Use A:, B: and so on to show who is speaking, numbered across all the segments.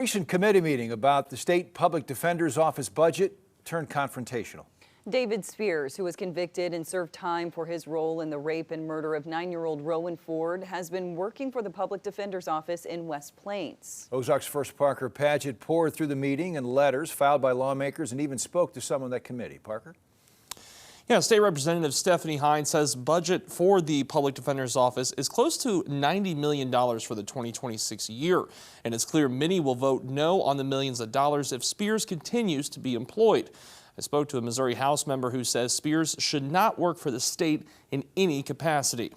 A: Recent committee meeting about the state public defender's office budget turned confrontational.
B: David Spears, who was convicted and served time for his role in the rape and murder of 9-year-old Rowan Ford, has been working for the public defender's office in West Plains.
A: Ozark's first Parker Paget poured through the meeting and letters filed by lawmakers and even spoke to some on that committee. Parker?
C: Yeah, State Representative Stephanie Hine says budget for the Public Defender's Office is close to $90 million for the 2026 year. And it's clear many will vote no on the millions of dollars if Spears continues to be employed. I spoke to a Missouri House member who says Spears should not work for the state in any capacity.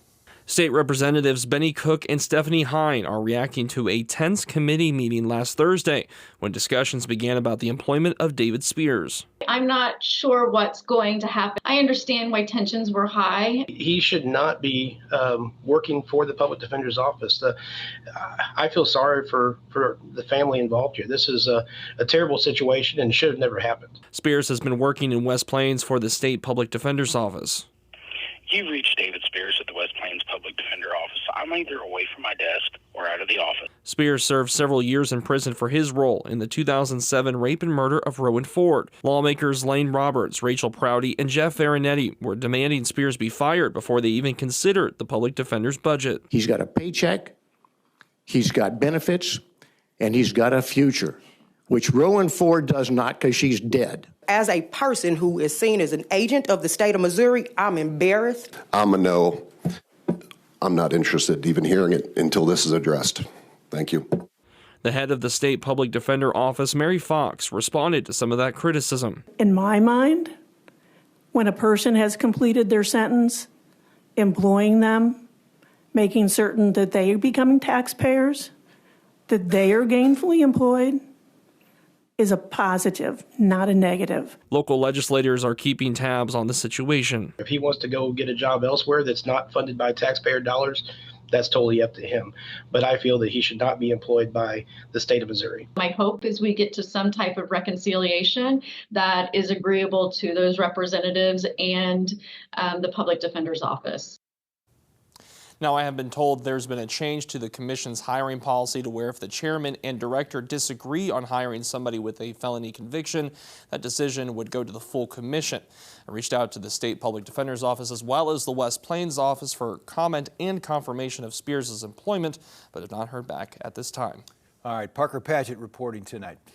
C: State Representatives Benny Cook and Stephanie Hine are reacting to a tense committee meeting last Thursday when discussions began about the employment of David Spears.
D: I'm not sure what's going to happen. I understand why tensions were high.
E: He should not be working for the public defender's office. I feel sorry for the family involved here. This is a terrible situation and should have never happened.
C: Spears has been working in West Plains for the state public defender's office.
F: You've reached David Spears at the West Plains Public Defender Office. I'm either away from my desk or out of the office.
C: Spears served several years in prison for his role in the 2007 rape and murder of Rowan Ford. Lawmakers Lane Roberts, Rachel Prouty, and Jeff Varinetti were demanding Spears be fired before they even considered the public defender's budget.
G: He's got a paycheck, he's got benefits, and he's got a future, which Rowan Ford does not because she's dead.
H: As a person who is seen as an agent of the state of Missouri, I'm embarrassed.
I: I'm a no. I'm not interested in even hearing it until this is addressed. Thank you.
C: The head of the state public defender office, Mary Fox, responded to some of that criticism.
J: In my mind, when a person has completed their sentence, employing them, making certain that they are becoming taxpayers, that they are gainfully employed, is a positive, not a negative.
C: Local legislators are keeping tabs on the situation.
E: If he wants to go get a job elsewhere that's not funded by taxpayer dollars, that's totally up to him. But I feel that he should not be employed by the state of Missouri.
D: My hope is we get to some type of reconciliation that is agreeable to those representatives and the public defender's office.
C: Now, I have been told there's been a change to the commission's hiring policy to where if the chairman and director disagree on hiring somebody with a felony conviction, that decision would go to the full commission. I reached out to the state public defender's office as well as the West Plains office for comment and confirmation of Spears' employment, but have not heard back at this time.
A: All right, Parker Paget reporting tonight.